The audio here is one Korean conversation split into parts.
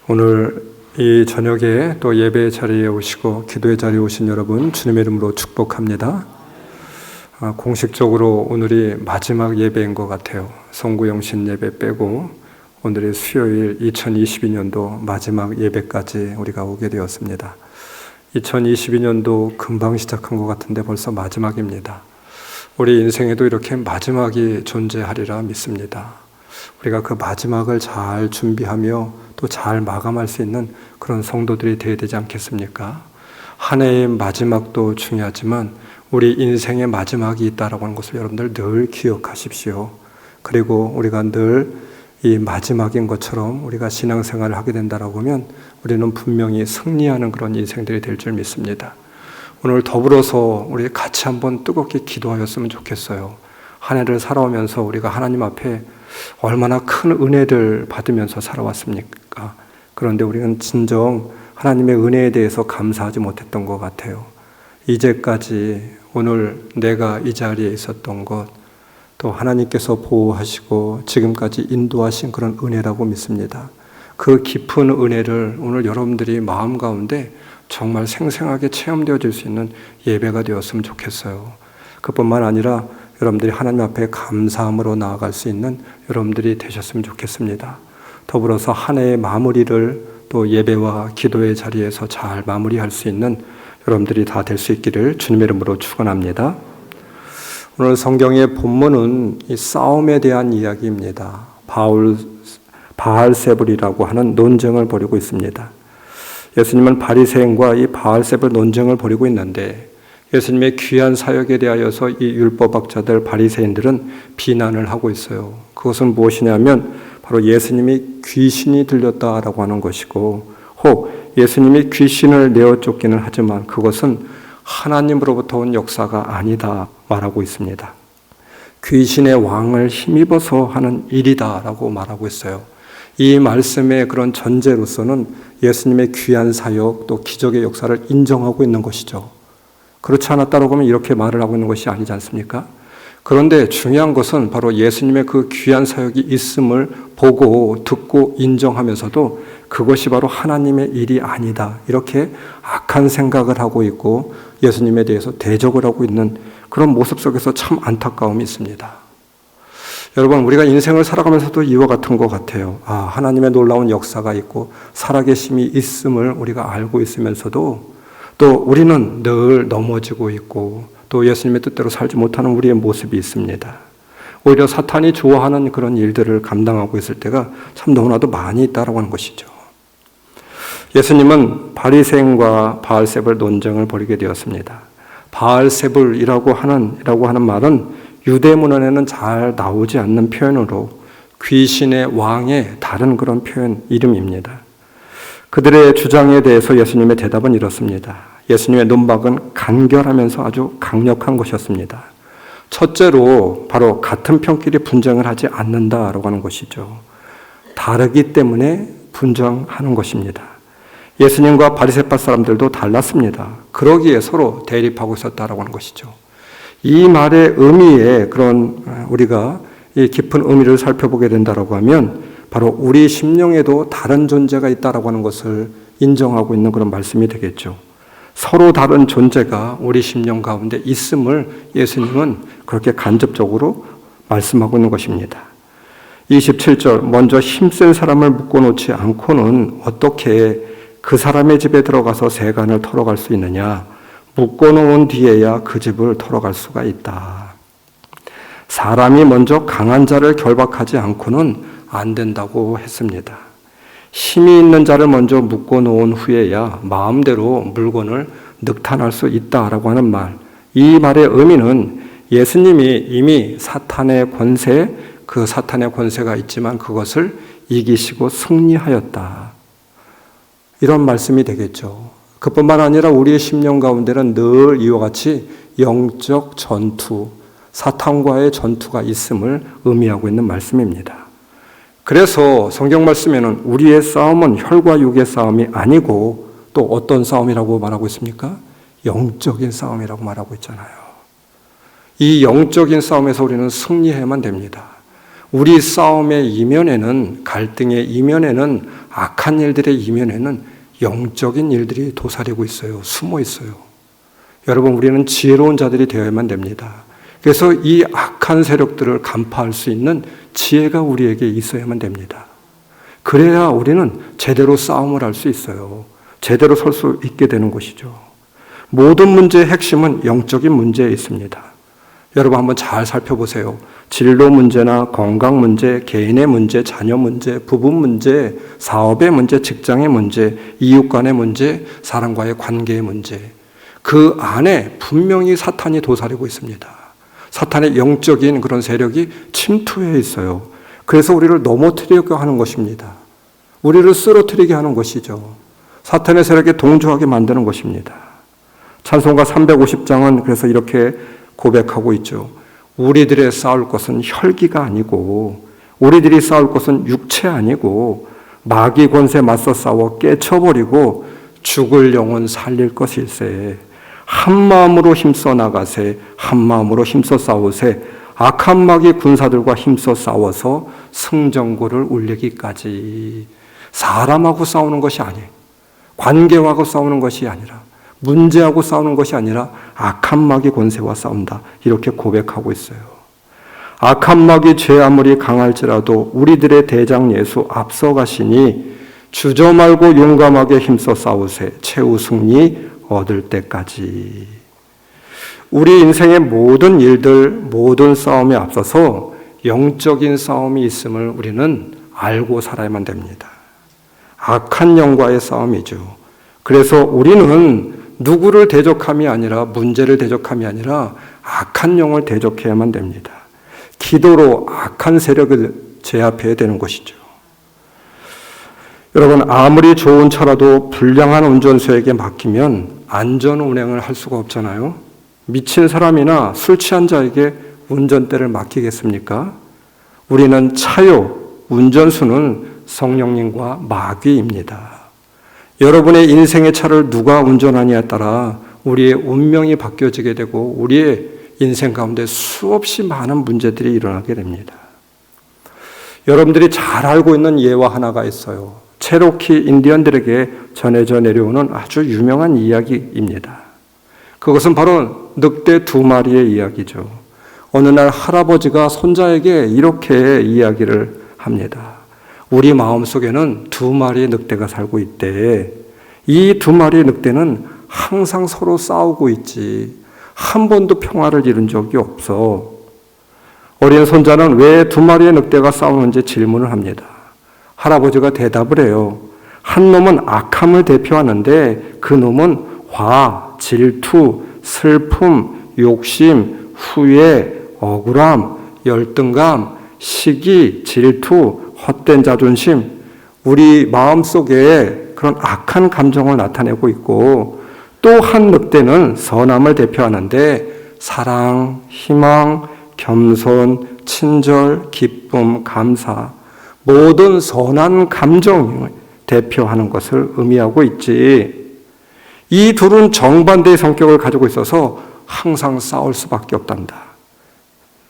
오늘 이 저녁에 또 예배 자리에 오시고 기도의 자리에 오신 여러분 주님의 이름으로 축복합니다. 공식적으로 오늘이 마지막 예배인 것 같아요. 성구영신 예배 빼고 오늘이 수요일 2022년도 마지막 예배까지 우리가 오게 되었습니다. 2022년도 금방 시작한 것 같은데 벌써 마지막입니다. 우리 인생에도 이렇게 마지막이 존재하리라 믿습니다. 우리가 그 마지막을 잘 준비하며 또 잘 마감할 수 있는 그런 성도들이 되어야 되지 않겠습니까? 한 해의 마지막도 중요하지만 우리 인생의 마지막이 있다라고 하는 것을 여러분들 늘 기억하십시오. 그리고 우리가 늘 이 마지막인 것처럼 우리가 신앙생활을 하게 된다라고 하면 우리는 분명히 승리하는 그런 인생들이 될 줄 믿습니다. 오늘 더불어서 우리 같이 한번 뜨겁게 기도하였으면 좋겠어요. 한 해를 살아오면서 우리가 하나님 앞에 얼마나 큰 은혜를 받으면서 살아왔습니까? 그런데 우리는 진정 하나님의 은혜에 대해서 감사하지 못했던 것 같아요. 이제까지 오늘 내가 이 자리에 있었던 것, 또 하나님께서 보호하시고 지금까지 인도하신 그런 은혜라고 믿습니다. 그 깊은 은혜를 오늘 여러분들이 마음 가운데 정말 생생하게 체험되어질 수 있는 예배가 되었으면 좋겠어요. 그뿐만 아니라 여러분들이 하나님 앞에 감사함으로 나아갈 수 있는 여러분들이 되셨으면 좋겠습니다. 더불어서 한 해의 마무리를 또 예배와 기도의 자리에서 잘 마무리할 수 있는 여러분들이 다 될 수 있기를 주님의 이름으로 축원합니다. 오늘 성경의 본문은 이 싸움에 대한 이야기입니다. 바알세불이라고 하는 논쟁을 벌이고 있습니다. 예수님은 바리새인과 이 바알세불 논쟁을 벌이고 있는데 예수님의 귀한 사역에 대하여서 이 율법학자들 바리새인들은 비난을 하고 있어요. 그것은 무엇이냐면 바로 예수님이 귀신이 들렸다라고 하는 것이고, 혹 예수님이 귀신을 내어 쫓기는 하지만 그것은 하나님으로부터 온 역사가 아니다 말하고 있습니다. 귀신의 왕을 힘입어서 하는 일이다라고 말하고 있어요. 이 말씀의 그런 전제로서는 예수님의 귀한 사역 또 기적의 역사를 인정하고 있는 것이죠. 그렇지 않았다고 하면 이렇게 말을 하고 있는 것이 아니지 않습니까? 그런데 중요한 것은 바로 예수님의 그 귀한 사역이 있음을 보고 듣고 인정하면서도 그것이 바로 하나님의 일이 아니다, 이렇게 악한 생각을 하고 있고 예수님에 대해서 대적을 하고 있는 그런 모습 속에서 참 안타까움이 있습니다. 여러분, 우리가 인생을 살아가면서도 이와 같은 것 같아요. 하나님의 놀라운 역사가 있고 살아계심이 있음을 우리가 알고 있으면서도 또 우리는 늘 넘어지고 있고 또 예수님의 뜻대로 살지 못하는 우리의 모습이 있습니다. 오히려 사탄이 좋아하는 그런 일들을 감당하고 있을 때가 참 너무나도 많이 있다라고 하는 것이죠. 예수님은 바리새인과 바알세불 논쟁을 벌이게 되었습니다. 바알세불이라고 하는 말은 유대 문헌에는 잘 나오지 않는 표현으로 귀신의 왕의 다른 그런 표현 이름입니다. 그들의 주장에 대해서 예수님의 대답은 이렇습니다. 예수님의 논박은 간결하면서 아주 강력한 것이었습니다. 첫째로 바로 같은 편끼리 분쟁을 하지 않는다라고 하는 것이죠. 다르기 때문에 분쟁하는 것입니다. 예수님과 바리새파 사람들도 달랐습니다. 그러기에 서로 대립하고 있었다라고 하는 것이죠. 이 말의 의미에 그런 우리가 이 깊은 의미를 살펴보게 된다라고 하면 바로 우리 심령에도 다른 존재가 있다라고 하는 것을 인정하고 있는 그런 말씀이 되겠죠. 서로 다른 존재가 우리 심령 가운데 있음을 예수님은 그렇게 간접적으로 말씀하고 있는 것입니다. 27절, 먼저 힘센 사람을 묶어놓지 않고는 어떻게 그 사람의 집에 들어가서 세간을 털어갈 수 있느냐? 묶어놓은 뒤에야 그 집을 털어갈 수가 있다. 사람이 먼저 강한 자를 결박하지 않고는 안 된다고 했습니다. 힘이 있는 자를 먼저 묶어놓은 후에야 마음대로 물건을 늑탄할 수 있다라고 하는 말. 이 말의 의미는 예수님이 이미 사탄의 권세, 그 사탄의 권세가 있지만 그것을 이기시고 승리하였다, 이런 말씀이 되겠죠. 그뿐만 아니라 우리의 심령 가운데는 늘 이와 같이 영적 전투, 사탄과의 전투가 있음을 의미하고 있는 말씀입니다. 그래서 성경 말씀에는 우리의 싸움은 혈과 육의 싸움이 아니고 또 어떤 싸움이라고 말하고 있습니까? 영적인 싸움이라고 말하고 있잖아요. 이 영적인 싸움에서 우리는 승리해야만 됩니다. 우리 싸움의 이면에는, 갈등의 이면에는 악한 일들의 이면에는 영적인 일들이 도사리고 있어요. 숨어 있어요. 여러분, 우리는 지혜로운 자들이 되어야만 됩니다. 그래서 이 악한 세력들을 간파할 수 있는 지혜가 우리에게 있어야만 됩니다. 그래야 우리는 제대로 싸움을 할 수 있어요. 제대로 설 수 있게 되는 것이죠. 모든 문제의 핵심은 영적인 문제에 있습니다. 여러분 한번 잘 살펴보세요. 진로 문제나 건강 문제, 개인의 문제, 자녀 문제, 부부 문제, 사업의 문제, 직장의 문제, 이웃 간의 문제, 사람과의 관계의 문제. 그 안에 분명히 사탄이 도사리고 있습니다. 사탄의 영적인 그런 세력이 침투해 있어요. 그래서 우리를 넘어뜨리려고 하는 것입니다. 우리를 쓰러뜨리게 하는 것이죠. 사탄의 세력에 동조하게 만드는 것입니다. 찬송가 350장은 그래서 이렇게 고백하고 있죠. 우리들의 싸울 것은 혈기가 아니고 우리들이 싸울 것은 육체 아니고 마귀 권세 맞서 싸워 깨쳐버리고 죽을 영혼 살릴 것일세. 한 마음으로 힘써 나가세. 한 마음으로 힘써 싸우세. 악한 마귀 군사들과 힘써 싸워서 승전고를 울리기까지. 사람하고 싸우는 것이 아니에요. 관계하고 싸우는 것이 아니라, 문제하고 싸우는 것이 아니라 악한 마귀 권세와 싸운다. 이렇게 고백하고 있어요. 악한 마귀 죄 아무리 강할지라도 우리들의 대장 예수 앞서가시니 주저 말고 용감하게 힘써 싸우세. 최후 승리 얻을 때까지. 우리 인생의 모든 일들, 모든 싸움에 앞서서 영적인 싸움이 있음을 우리는 알고 살아야만 됩니다. 악한 영과의 싸움이죠. 그래서 우리는 누구를 대적함이 아니라, 문제를 대적함이 아니라 악한 영을 대적해야만 됩니다. 기도로 악한 세력을 제압해야 되는 것이죠. 여러분, 아무리 좋은 차라도 불량한 운전수에게 맡기면 안전 운행을 할 수가 없잖아요. 미친 사람이나 술 취한 자에게 운전대를 맡기겠습니까? 우리는 차요, 운전수는 성령님과 마귀입니다. 여러분의 인생의 차를 누가 운전하냐에 따라 우리의 운명이 바뀌어지게 되고 우리의 인생 가운데 수없이 많은 문제들이 일어나게 됩니다. 여러분들이 잘 알고 있는 예화 하나가 있어요. 체로키 인디언들에게 전해져 내려오는 아주 유명한 이야기입니다. 그것은 바로 늑대 두 마리의 이야기죠. 어느 날 할아버지가 손자에게 이렇게 이야기를 합니다. 우리 마음속에는 두 마리의 늑대가 살고 있대. 이 두 마리의 늑대는 항상 서로 싸우고 있지. 한 번도 평화를 이룬 적이 없어. 어린 손자는 왜 두 마리의 늑대가 싸우는지 질문을 합니다. 할아버지가 대답을 해요. 한 놈은 악함을 대표하는데 그 놈은 화, 질투, 슬픔, 욕심, 후회, 억울함, 열등감, 시기, 질투, 헛된 자존심, 우리 마음속에 그런 악한 감정을 나타내고 있고, 또 한 늑대는 선함을 대표하는데 사랑, 희망, 겸손, 친절, 기쁨, 감사, 모든 선한 감정을 대표하는 것을 의미하고 있지. 이 둘은 정반대의 성격을 가지고 있어서 항상 싸울 수밖에 없단다.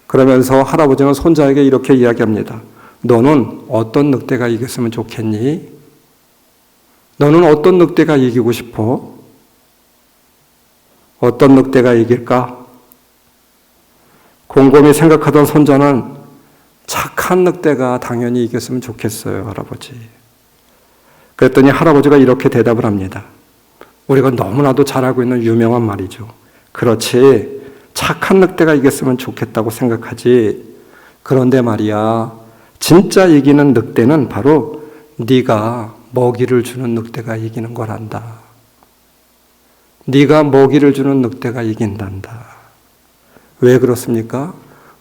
그러면서 할아버지는 손자에게 이렇게 이야기합니다. 너는 어떤 늑대가 이겼으면 좋겠니? 너는 어떤 늑대가 이기고 싶어? 어떤 늑대가 이길까? 곰곰이 생각하던 손자는 착한 늑대가 당연히 이겼으면 좋겠어요, 할아버지. 그랬더니 할아버지가 이렇게 대답을 합니다. 우리가 너무나도 잘 알고 있는 유명한 말이죠. 그렇지, 착한 늑대가 이겼으면 좋겠다고 생각하지. 그런데 말이야, 진짜 이기는 늑대는 바로 네가 먹이를 주는 늑대가 이기는 거란다. 네가 먹이를 주는 늑대가 이긴단다. 왜 그렇습니까?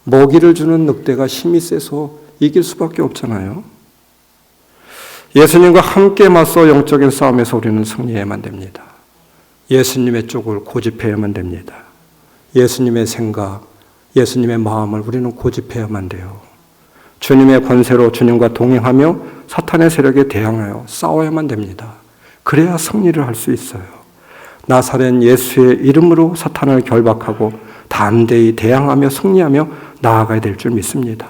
먹이를 주는 늑대가 힘이 세서 이길 수밖에 없잖아요. 예수님과 함께 맞서 영적인 싸움에서 우리는 승리해야만 됩니다. 예수님의 쪽을 고집해야만 됩니다. 예수님의 생각, 예수님의 마음을 우리는 고집해야만 돼요. 주님의 권세로 주님과 동행하며 사탄의 세력에 대항하여 싸워야만 됩니다. 그래야 승리를 할 수 있어요. 나사렛 예수의 이름으로 사탄을 결박하고 담대히 대항하며 승리하며 나아가야 될 줄 믿습니다.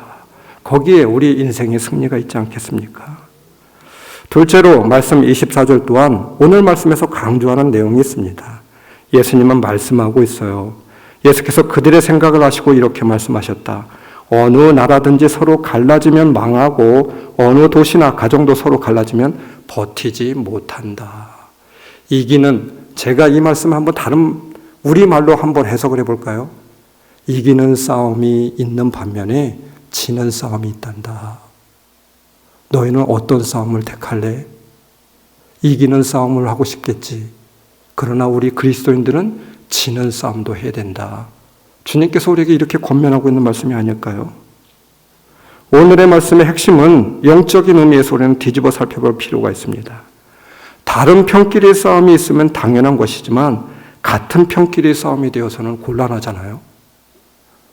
거기에 우리 인생의 승리가 있지 않겠습니까? 둘째로 말씀 24절 또한 오늘 말씀에서 강조하는 내용이 있습니다. 예수님은 말씀하고 있어요. 예수께서 그들의 생각을 아시고 이렇게 말씀하셨다. 어느 나라든지 서로 갈라지면 망하고 어느 도시나 가정도 서로 갈라지면 버티지 못한다. 제가 이 말씀 한번 다른 우리말로 한번 해석을 해볼까요? 이기는 싸움이 있는 반면에 지는 싸움이 있단다. 너희는 어떤 싸움을 택할래? 이기는 싸움을 하고 싶겠지. 그러나 우리 그리스도인들은 지는 싸움도 해야 된다. 주님께서 우리에게 이렇게 권면하고 있는 말씀이 아닐까요? 오늘의 말씀의 핵심은 영적인 의미에서 우리는 뒤집어 살펴볼 필요가 있습니다. 다른 편끼리의 싸움이 있으면 당연한 것이지만 같은 편끼리의 싸움이 되어서는 곤란하잖아요.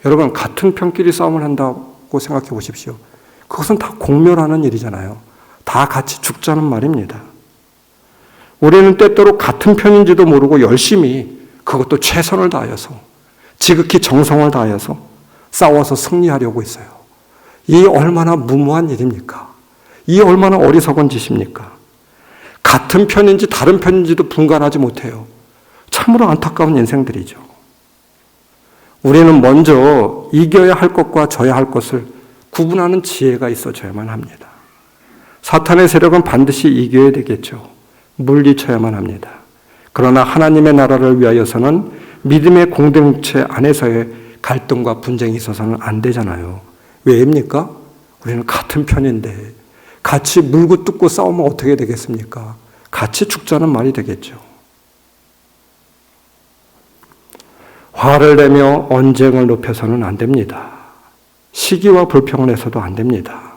여러분, 같은 편끼리 싸움을 한다고 생각해 보십시오. 그것은 다 공멸하는 일이잖아요. 다 같이 죽자는 말입니다. 우리는 때때로 같은 편인지도 모르고 열심히 그것도 최선을 다하여서 지극히 정성을 다하여서 싸워서 승리하려고 있어요. 이 얼마나 무모한 일입니까? 이 얼마나 어리석은 짓입니까? 같은 편인지 다른 편인지도 분간하지 못해요. 참으로 안타까운 인생들이죠. 우리는 먼저 이겨야 할 것과 져야 할 것을 구분하는 지혜가 있어져야만 합니다. 사탄의 세력은 반드시 이겨야 되겠죠. 물리쳐야만 합니다. 그러나 하나님의 나라를 위하여서는 믿음의 공동체 안에서의 갈등과 분쟁이 있어서는 안 되잖아요. 왜입니까? 우리는 같은 편인데 같이 물고 뜯고 싸우면 어떻게 되겠습니까? 같이 죽자는 말이 되겠죠. 화를 내며 언쟁을 높여서는 안 됩니다. 시기와 불평을 해서도 안 됩니다.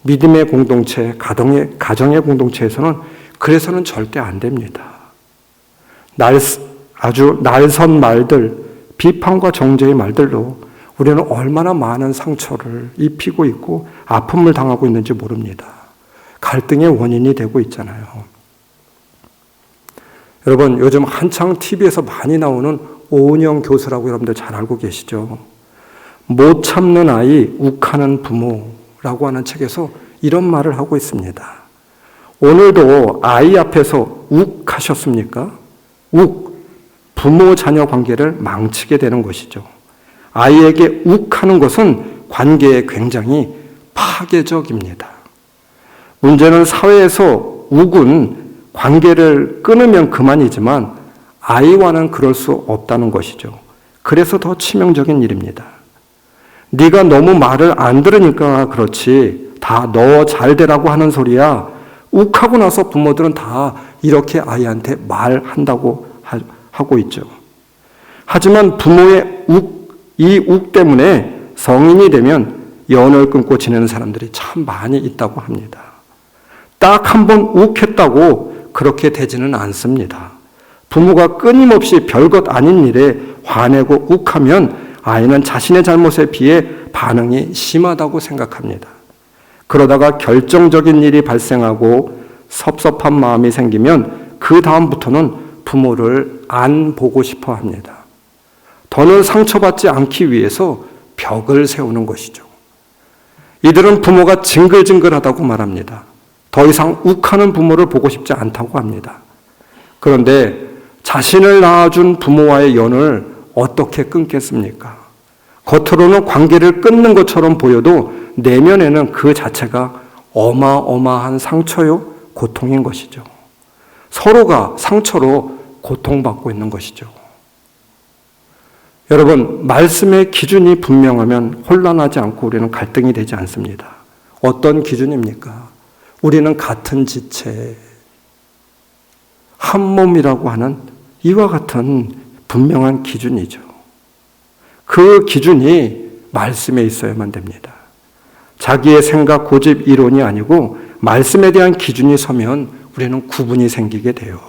믿음의 공동체, 가정의 공동체에서는 그래서는 절대 안 됩니다. 아주 날선 말들, 비판과 정죄의 말들로 우리는 얼마나 많은 상처를 입히고 있고 아픔을 당하고 있는지 모릅니다. 갈등의 원인이 되고 있잖아요. 여러분, 요즘 한창 TV에서 많이 나오는 오은영 교수라고 여러분들 잘 알고 계시죠? 못 참는 아이, 욱하는 부모라고 하는 책에서 이런 말을 하고 있습니다. 오늘도 아이 앞에서 욱하셨습니까? 부모 자녀 관계를 망치게 되는 것이죠. 아이에게 욱하는 것은 관계에 굉장히 파괴적입니다. 문제는 사회에서 욱은 관계를 끊으면 그만이지만 아이와는 그럴 수 없다는 것이죠. 그래서 더 치명적인 일입니다. 네가 너무 말을 안 들으니까 그렇지, 다 너 잘 되라고 하는 소리야. 욱하고 나서 부모들은 다 이렇게 아이한테 말한다고 하고 있죠. 하지만 부모의 이 욱 때문에 성인이 되면 연을 끊고 지내는 사람들이 참 많이 있다고 합니다. 딱 한 번 욱했다고 그렇게 되지는 않습니다. 부모가 끊임없이 별것 아닌 일에 화내고 욱하면 아이는 자신의 잘못에 비해 반응이 심하다고 생각합니다. 그러다가 결정적인 일이 발생하고 섭섭한 마음이 생기면 그 다음부터는 부모를 안 보고 싶어 합니다. 더는 상처받지 않기 위해서 벽을 세우는 것이죠. 이들은 부모가 징글징글하다고 말합니다. 더 이상 욱하는 부모를 보고 싶지 않다고 합니다. 그런데 자신을 낳아준 부모와의 연을 어떻게 끊겠습니까? 겉으로는 관계를 끊는 것처럼 보여도 내면에는 그 자체가 어마어마한 상처요, 고통인 것이죠. 서로가 상처로 고통받고 있는 것이죠. 여러분, 말씀의 기준이 분명하면 혼란하지 않고 우리는 갈등이 되지 않습니다. 어떤 기준입니까? 우리는 같은 지체, 한 몸이라고 하는 이와 같은 분명한 기준이죠. 그 기준이 말씀에 있어야만 됩니다. 자기의 생각, 고집, 이론이 아니고 말씀에 대한 기준이 서면 우리는 구분이 생기게 돼요.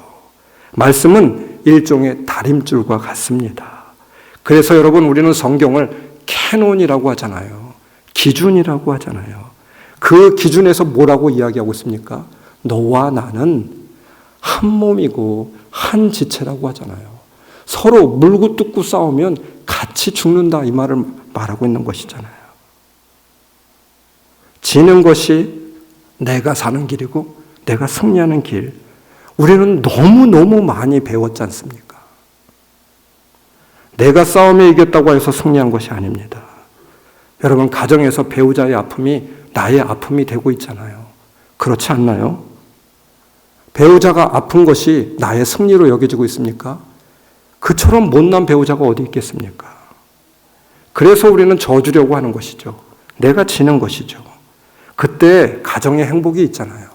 말씀은 일종의 다림줄과 같습니다. 그래서 여러분, 우리는 성경을 캐논이라고 하잖아요. 기준이라고 하잖아요. 그 기준에서 뭐라고 이야기하고 있습니까? 너와 나는 한 몸이고 한 지체라고 하잖아요. 서로 물고 뜯고 싸우면 같이 죽는다, 이 말을 말하고 있는 것이잖아요. 지는 것이 내가 사는 길이고 내가 승리하는 길, 우리는 너무너무 많이 배웠지 않습니까? 내가 싸움에 이겼다고 해서 승리한 것이 아닙니다. 여러분, 가정에서 배우자의 아픔이 나의 아픔이 되고 있잖아요. 그렇지 않나요? 배우자가 아픈 것이 나의 승리로 여겨지고 있습니까? 그처럼 못난 배우자가 어디 있겠습니까? 그래서 우리는 져주려고 하는 것이죠. 내가 지는 것이죠. 그때 가정의 행복이 있잖아요.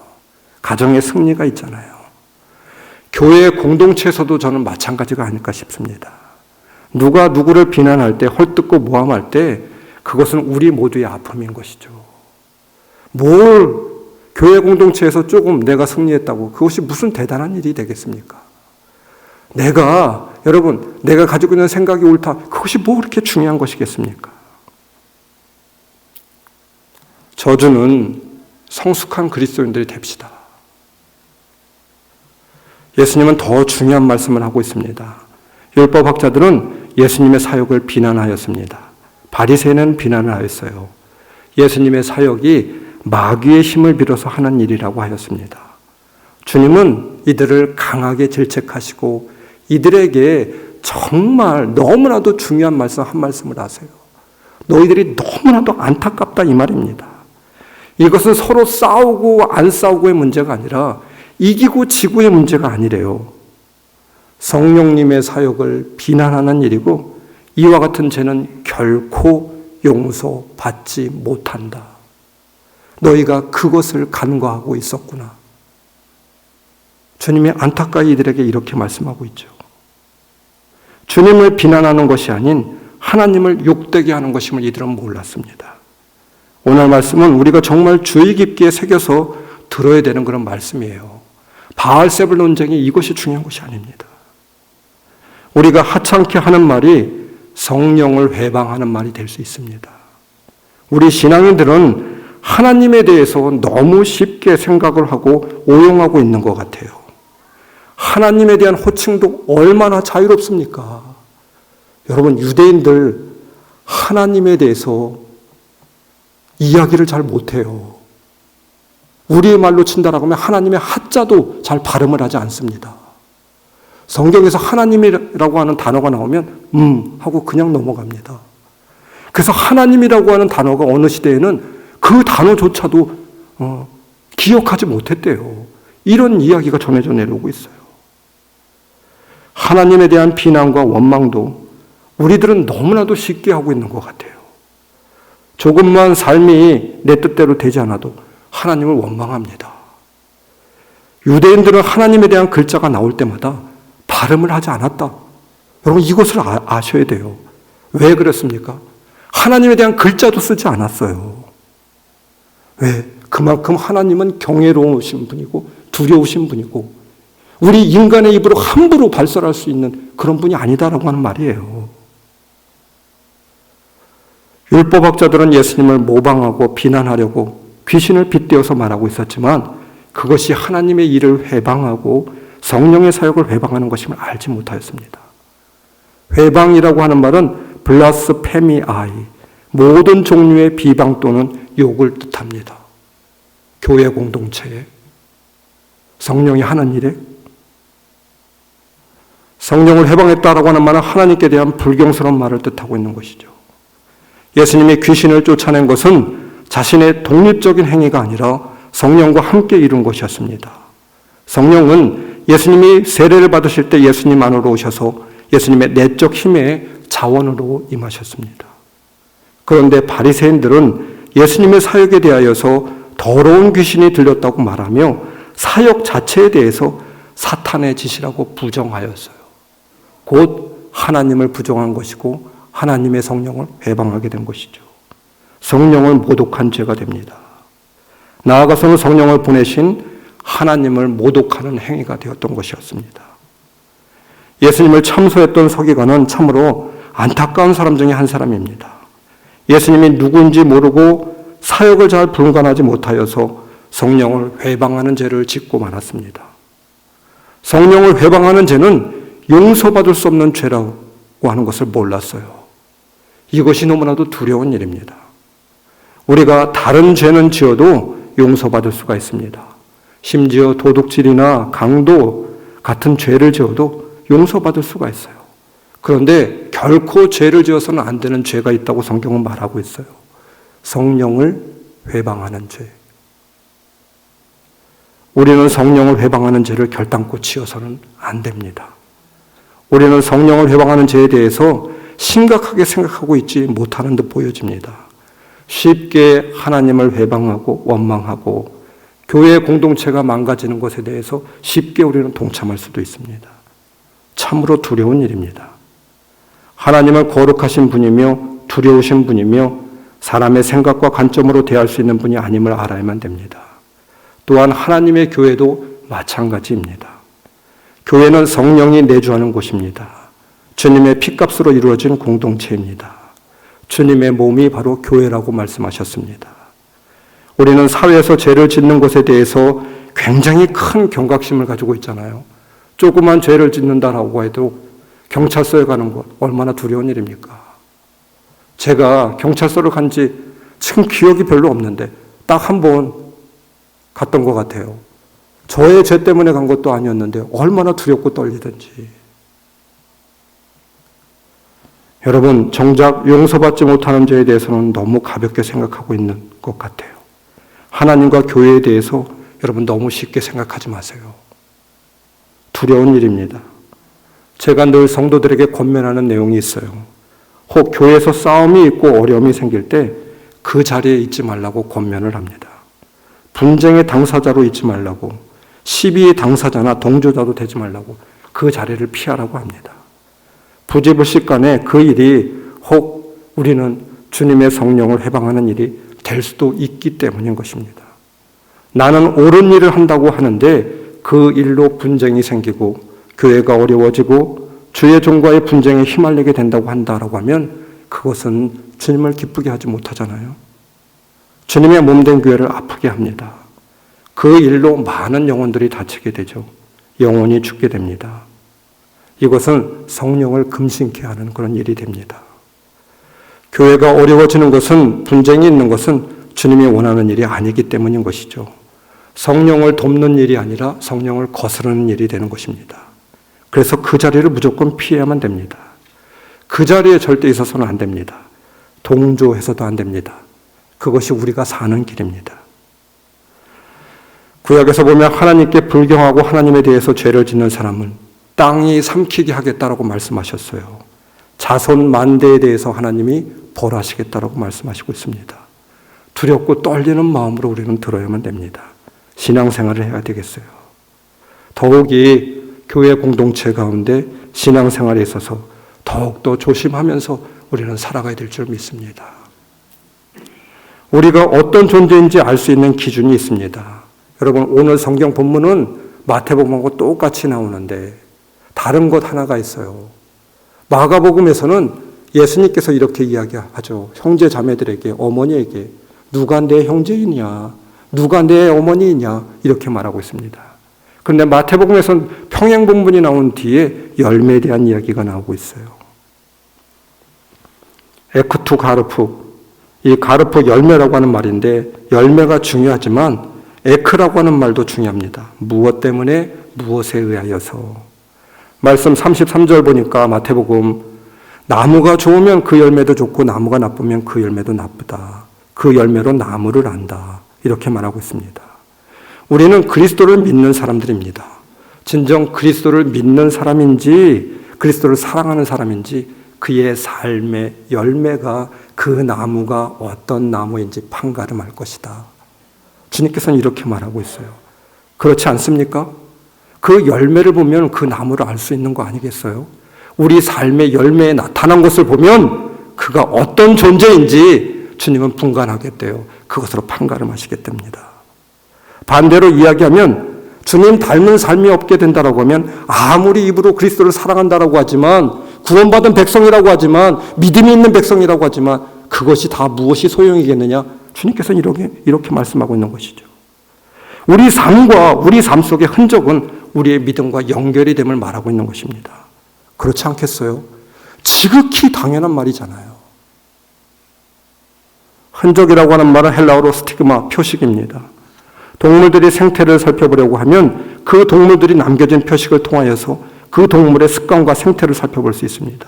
가정의 승리가 있잖아요. 교회 공동체에서도 저는 마찬가지가 아닐까 싶습니다. 누가 누구를 비난할 때, 헐뜯고 모함할 때 그것은 우리 모두의 아픔인 것이죠. 뭘 교회 공동체에서 조금 내가 승리했다고 그것이 무슨 대단한 일이 되겠습니까? 여러분, 내가 가지고 있는 생각이 옳다. 그것이 뭐 그렇게 중요한 것이겠습니까? 저주는 성숙한 그리스도인들이 됩시다. 예수님은 더 중요한 말씀을 하고 있습니다. 율법학자들은 예수님의 사역을 비난하였습니다. 바리새인은 비난을 하였어요. 예수님의 사역이 마귀의 힘을 빌어서 하는 일이라고 하였습니다. 주님은 이들을 강하게 질책하시고 이들에게 정말 너무나도 중요한 말씀 한 말씀을 하세요. 너희들이 너무나도 안타깝다 이 말입니다. 이것은 서로 싸우고 안 싸우고의 문제가 아니라 이기고 지고의 문제가 아니래요. 성령님의 사역을 비난하는 일이고 이와 같은 죄는 결코 용서받지 못한다. 너희가 그것을 간과하고 있었구나. 주님이 안타까이 이들에게 이렇게 말씀하고 있죠. 주님을 비난하는 것이 아닌 하나님을 욕되게 하는 것임을 이들은 몰랐습니다. 오늘 말씀은 우리가 정말 주의 깊게 새겨서 들어야 되는 그런 말씀이에요. 바알세불 논쟁이 이것이 중요한 것이 아닙니다. 우리가 하찮게 하는 말이 성령을 회방하는 말이 될 수 있습니다. 우리 신앙인들은 하나님에 대해서 너무 쉽게 생각을 하고 오용하고 있는 것 같아요. 하나님에 대한 호칭도 얼마나 자유롭습니까? 여러분, 유대인들 하나님에 대해서 이야기를 잘 못해요. 우리의 말로 친다라고 하면 하나님의 하자도 잘 발음을 하지 않습니다. 성경에서 하나님이라고 하는 단어가 나오면 하고 그냥 넘어갑니다. 그래서 하나님이라고 하는 단어가 어느 시대에는 그 단어조차도 기억하지 못했대요. 이런 이야기가 전해져 내려오고 있어요. 하나님에 대한 비난과 원망도 우리들은 너무나도 쉽게 하고 있는 것 같아요. 조금만 삶이 내 뜻대로 되지 않아도 하나님을 원망합니다. 유대인들은 하나님에 대한 글자가 나올 때마다 발음을 하지 않았다. 여러분, 이것을 아셔야 돼요. 왜 그랬습니까? 하나님에 대한 글자도 쓰지 않았어요. 왜? 그만큼 하나님은 경외로우신 분이고 두려우신 분이고 우리 인간의 입으로 함부로 발설할 수 있는 그런 분이 아니다라고 하는 말이에요. 율법학자들은 예수님을 모방하고 비난하려고 귀신을 빗대어서 말하고 있었지만 그것이 하나님의 일을 회방하고 성령의 사역을 회방하는 것임을 알지 못하였습니다. 회방이라고 하는 말은 블라스페미아이, 모든 종류의 비방 또는 욕을 뜻합니다. 교회 공동체에 성령이 하는 일에 성령을 해방했다라고 하는 말은 하나님께 대한 불경스러운 말을 뜻하고 있는 것이죠. 예수님이 귀신을 쫓아낸 것은 자신의 독립적인 행위가 아니라 성령과 함께 이룬 것이었습니다. 성령은 예수님이 세례를 받으실 때 예수님 안으로 오셔서 예수님의 내적 힘의 자원으로 임하셨습니다. 그런데 바리새인들은 예수님의 사역에 대하여서 더러운 귀신이 들렸다고 말하며 사역 자체에 대해서 사탄의 짓이라고 부정하였어요. 곧 하나님을 부정한 것이고 하나님의 성령을 회방하게 된 것이죠. 성령을 모독한 죄가 됩니다. 나아가서는 성령을 보내신 하나님을 모독하는 행위가 되었던 것이었습니다. 예수님을 참소했던 서기관은 참으로 안타까운 사람 중에 한 사람입니다. 예수님이 누구인지 모르고 사역을 잘 분간하지 못하여서 성령을 회방하는 죄를 짓고 말았습니다. 성령을 회방하는 죄는 용서받을 수 없는 죄라고 하는 것을 몰랐어요. 이것이 너무나도 두려운 일입니다. 우리가 다른 죄는 지어도 용서받을 수가 있습니다. 심지어 도둑질이나 강도 같은 죄를 지어도 용서받을 수가 있어요. 그런데 결코 죄를 지어서는 안 되는 죄가 있다고 성경은 말하고 있어요. 성령을 회방하는 죄. 우리는 성령을 회방하는 죄를 결단코 지어서는 안 됩니다. 우리는 성령을 회방하는 죄에 대해서 심각하게 생각하고 있지 못하는 듯 보여집니다. 쉽게 하나님을 회방하고 원망하고 교회 공동체가 망가지는 것에 대해서 쉽게 우리는 동참할 수도 있습니다. 참으로 두려운 일입니다. 하나님을 거룩하신 분이며 두려우신 분이며 사람의 생각과 관점으로 대할 수 있는 분이 아님을 알아야만 됩니다. 또한 하나님의 교회도 마찬가지입니다. 교회는 성령이 내주하는 곳입니다. 주님의 피값으로 이루어진 공동체입니다. 주님의 몸이 바로 교회라고 말씀하셨습니다. 우리는 사회에서 죄를 짓는 것에 대해서 굉장히 큰 경각심을 가지고 있잖아요. 조그만 죄를 짓는다라고 해도 경찰서에 가는 것 얼마나 두려운 일입니까? 제가 경찰서를 간 지 지금 기억이 별로 없는데 딱 한 번 갔던 것 같아요. 저의 죄 때문에 간 것도 아니었는데 얼마나 두렵고 떨리든지. 여러분, 정작 용서받지 못하는 죄에 대해서는 너무 가볍게 생각하고 있는 것 같아요. 하나님과 교회에 대해서 여러분 너무 쉽게 생각하지 마세요. 두려운 일입니다. 제가 늘 성도들에게 권면하는 내용이 있어요. 혹 교회에서 싸움이 있고 어려움이 생길 때 그 자리에 있지 말라고 권면을 합니다. 분쟁의 당사자로 있지 말라고, 시비의 당사자나 동조자도 되지 말라고 그 자리를 피하라고 합니다. 부지불식간에 그 일이 혹 우리는 주님의 성령을 회방하는 일이 될 수도 있기 때문인 것입니다. 나는 옳은 일을 한다고 하는데 그 일로 분쟁이 생기고 교회가 어려워지고 주의 종과의 분쟁에 휘말리게 된다고 한다라고 하면 그것은 주님을 기쁘게 하지 못하잖아요. 주님의 몸된 교회를 아프게 합니다. 그 일로 많은 영혼들이 다치게 되죠. 영혼이 죽게 됩니다. 이것은 성령을 금신케 하는 그런 일이 됩니다. 교회가 어려워지는 것은, 분쟁이 있는 것은 주님이 원하는 일이 아니기 때문인 것이죠. 성령을 돕는 일이 아니라 성령을 거스르는 일이 되는 것입니다. 그래서 그 자리를 무조건 피해야만 됩니다. 그 자리에 절대 있어서는 안 됩니다. 동조해서도 안 됩니다. 그것이 우리가 사는 길입니다. 구약에서 보면 하나님께 불경하고 하나님에 대해서 죄를 짓는 사람은 땅이 삼키게 하겠다라고 말씀하셨어요. 자손 만대에 대해서 하나님이 벌하시겠다라고 말씀하시고 있습니다. 두렵고 떨리는 마음으로 우리는 들어야만 됩니다. 신앙생활을 해야 되겠어요. 더욱이 교회 공동체 가운데 신앙생활에 있어서 더욱더 조심하면서 우리는 살아가야 될 줄 믿습니다. 우리가 어떤 존재인지 알 수 있는 기준이 있습니다. 여러분, 오늘 성경 본문은 마태복음하고 똑같이 나오는데 다른 것 하나가 있어요. 마가복음에서는 예수님께서 이렇게 이야기하죠. 형제 자매들에게, 어머니에게 누가 내 형제이냐, 누가 내 어머니이냐 이렇게 말하고 있습니다. 그런데 마태복음에서는 평행 본문이 나온 뒤에 열매에 대한 이야기가 나오고 있어요. 에크투 가르프, 이 가르프 열매라고 하는 말인데 열매가 중요하지만 에크라고 하는 말도 중요합니다. 무엇 때문에, 무엇에 의하여서. 말씀 33절 보니까 마태복음, 나무가 좋으면 그 열매도 좋고 나무가 나쁘면 그 열매도 나쁘다. 그 열매로 나무를 안다. 이렇게 말하고 있습니다. 우리는 그리스도를 믿는 사람들입니다. 진정 그리스도를 믿는 사람인지 그리스도를 사랑하는 사람인지 그의 삶의 열매가 그 나무가 어떤 나무인지 판가름할 것이다. 주님께서는 이렇게 말하고 있어요. 그렇지 않습니까? 그 열매를 보면 그 나무를 알 수 있는 거 아니겠어요? 우리 삶의 열매에 나타난 것을 보면 그가 어떤 존재인지 주님은 분간하겠대요. 그것으로 판가름하시게 됩니다. 반대로 이야기하면 주님 닮은 삶이 없게 된다라고 하면 아무리 입으로 그리스도를 사랑한다라고 하지만 구원받은 백성이라고 하지만 믿음이 있는 백성이라고 하지만 그것이 다 무엇이 소용이겠느냐? 주님께서는 이렇게 말씀하고 있는 것이죠. 우리 삶과 우리 삶 속의 흔적은 우리의 믿음과 연결이 됨을 말하고 있는 것입니다. 그렇지 않겠어요? 지극히 당연한 말이잖아요. 흔적이라고 하는 말은 헬라어로 스티그마, 표식입니다. 동물들이 생태를 살펴보려고 하면 그 동물들이 남겨진 표식을 통하여서 그 동물의 습관과 생태를 살펴볼 수 있습니다.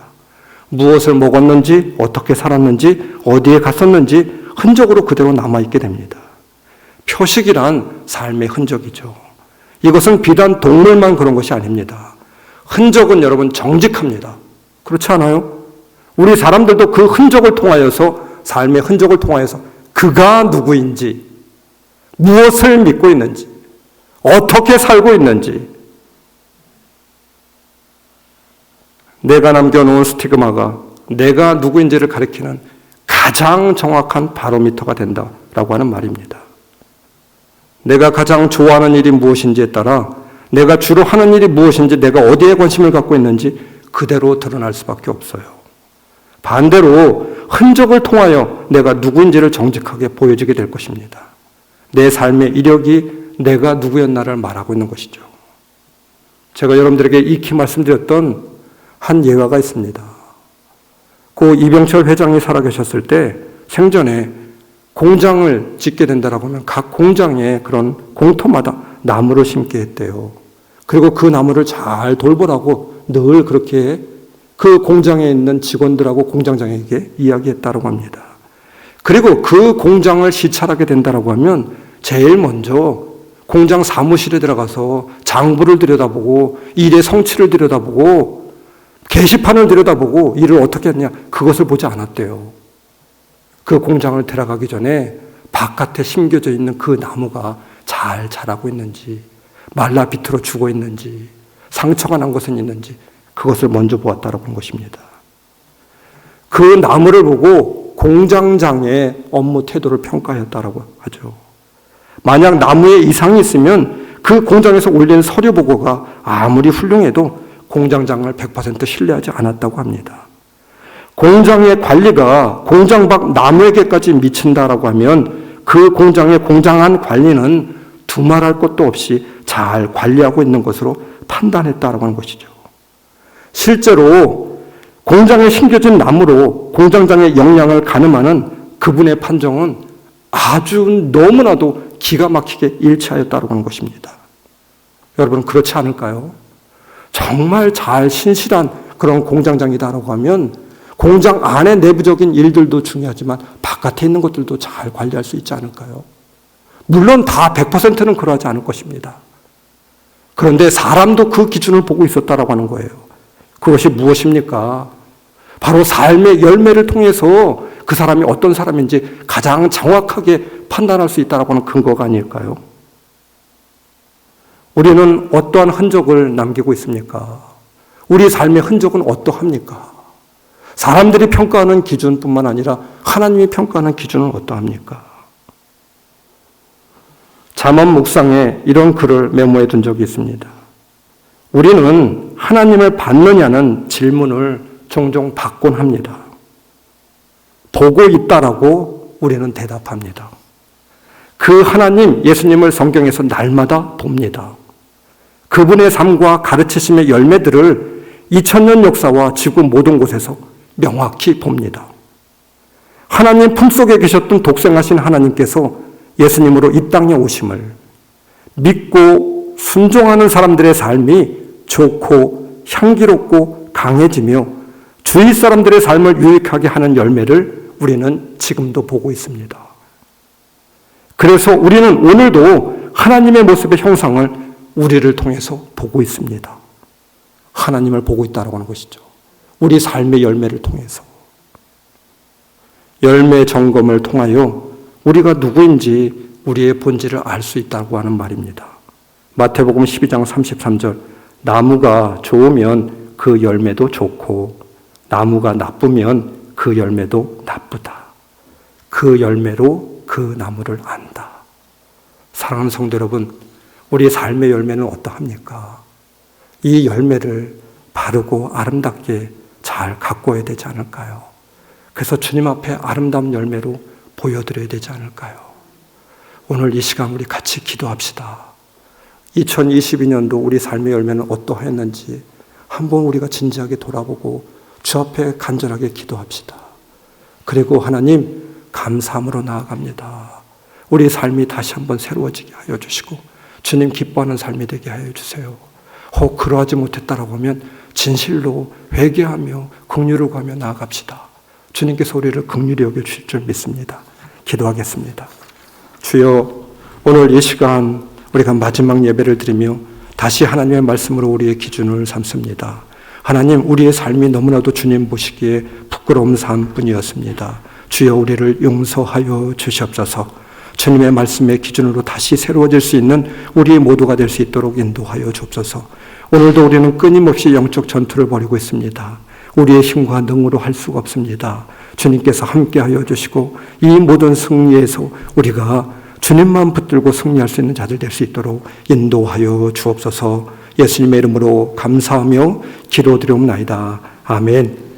무엇을 먹었는지, 어떻게 살았는지, 어디에 갔었는지 흔적으로 그대로 남아있게 됩니다. 표식이란 삶의 흔적이죠. 이것은 비단 동물만 그런 것이 아닙니다. 흔적은 여러분 정직합니다. 그렇지 않아요? 우리 사람들도 그 흔적을 통하여서, 삶의 흔적을 통하여서 그가 누구인지, 무엇을 믿고 있는지, 어떻게 살고 있는지, 내가 남겨놓은 스티그마가 내가 누구인지를 가리키는 가장 정확한 바로미터가 된다라고 하는 말입니다. 내가 가장 좋아하는 일이 무엇인지에 따라 내가 주로 하는 일이 무엇인지, 내가 어디에 관심을 갖고 있는지 그대로 드러날 수밖에 없어요. 반대로 흔적을 통하여 내가 누구인지를 정직하게 보여지게 될 것입니다. 내 삶의 이력이 내가 누구였나를 말하고 있는 것이죠. 제가 여러분들에게 익히 말씀드렸던 한 예화가 있습니다. 고 이병철 회장이 살아계셨을 때 생전에 공장을 짓게 된다라고 하면 각 공장에 그런 공터마다 나무를 심게 했대요. 그리고 그 나무를 잘 돌보라고 늘 그렇게 그 공장에 있는 직원들하고 공장장에게 이야기했다고 합니다. 그리고 그 공장을 시찰하게 된다라고 하면 제일 먼저 공장 사무실에 들어가서 장부를 들여다보고 일의 성취를 들여다보고 게시판을 들여다보고 일을 어떻게 했냐, 그것을 보지 않았대요. 그 공장을 들어가기 전에 바깥에 심겨져 있는 그 나무가 잘 자라고 있는지, 말라 비틀어 죽어 있는지, 상처가 난 것은 있는지 그것을 먼저 보았다라고 하는 것입니다. 그 나무를 보고 공장장의 업무 태도를 평가했다라고 하죠. 만약 나무에 이상이 있으면 그 공장에서 올린 서류 보고가 아무리 훌륭해도 공장장을 100% 신뢰하지 않았다고 합니다. 공장의 관리가 공장 밖 나무에게까지 미친다라고 하면 그 공장의 공장안 관리는 두말할 것도 없이 잘 관리하고 있는 것으로 판단했다라고 하는 것이죠. 실제로 공장에 심겨진 나무로 공장장의 역량을 가늠하는 그분의 판정은 아주 너무나도 기가 막히게 일치하였다고 하는 것입니다. 여러분, 그렇지 않을까요? 정말 잘 신실한 그런 공장장이다라고 하면 공장 안의 내부적인 일들도 중요하지만 바깥에 있는 것들도 잘 관리할 수 있지 않을까요? 물론 다 100%는 그러하지 않을 것입니다. 그런데 사람도 그 기준을 보고 있었다라고 하는 거예요. 그것이 무엇입니까? 바로 삶의 열매를 통해서 그 사람이 어떤 사람인지 가장 정확하게 판단할 수 있다라고 하는 근거가 아닐까요? 우리는 어떠한 흔적을 남기고 있습니까? 우리 삶의 흔적은 어떠합니까? 사람들이 평가하는 기준뿐만 아니라 하나님이 평가하는 기준은 어떠합니까? 잠언 묵상에 이런 글을 메모해 둔 적이 있습니다. 우리는 하나님을 받느냐는 질문을 종종 받곤 합니다. 보고 있다라고 우리는 대답합니다. 그 하나님, 예수님을 성경에서 날마다 봅니다. 그분의 삶과 가르치심의 열매들을 2000년 역사와 지구 모든 곳에서 명확히 봅니다. 하나님 품속에 계셨던 독생하신 하나님께서 예수님으로 이 땅에 오심을 믿고 순종하는 사람들의 삶이 좋고 향기롭고 강해지며 주위 사람들의 삶을 유익하게 하는 열매를 우리는 지금도 보고 있습니다. 그래서 우리는 오늘도 하나님의 모습의 형상을 우리를 통해서 보고 있습니다. 하나님을 보고 있다고 하는 것이죠. 우리 삶의 열매를 통해서. 열매 점검을 통하여 우리가 누구인지 우리의 본질을 알 수 있다고 하는 말입니다. 마태복음 12장 33절, 나무가 좋으면 그 열매도 좋고 나무가 나쁘면 그 열매도 나쁘다. 그 열매로 그 나무를 안다. 사랑하는 성도 여러분, 우리의 삶의 열매는 어떠합니까? 이 열매를 바르고 아름답게 잘 가꿔야 되지 않을까요? 그래서 주님 앞에 아름다운 열매로 보여드려야 되지 않을까요? 오늘 이 시간 우리 같이 기도합시다. 2022년도 우리 삶의 열매는 어떠했는지 한번 우리가 진지하게 돌아보고 주 앞에 간절하게 기도합시다. 그리고 하나님, 감사함으로 나아갑니다. 우리의 삶이 다시 한번 새로워지게 하여 주시고 주님 기뻐하는 삶이 되게 하여 주세요. 혹 그러하지 못했다라고 하면 진실로 회개하며 긍휼을 구하며 나아갑시다. 주님께서 우리를 긍휼히 여겨주실 줄 믿습니다. 기도하겠습니다. 주여, 오늘 이 시간 우리가 마지막 예배를 드리며 다시 하나님의 말씀으로 우리의 기준을 삼습니다. 하나님, 우리의 삶이 너무나도 주님 보시기에 부끄러운 삶뿐이었습니다. 주여, 우리를 용서하여 주시옵소서. 주님의 말씀의 기준으로 다시 새로워질 수 있는 우리 모두가 될 수 있도록 인도하여 주옵소서. 오늘도 우리는 끊임없이 영적 전투를 벌이고 있습니다. 우리의 힘과 능으로 할 수가 없습니다. 주님께서 함께하여 주시고 이 모든 승리에서 우리가 주님만 붙들고 승리할 수 있는 자들 될 수 있도록 인도하여 주옵소서. 예수님의 이름으로 감사하며 기도드리옵나이다. 아멘.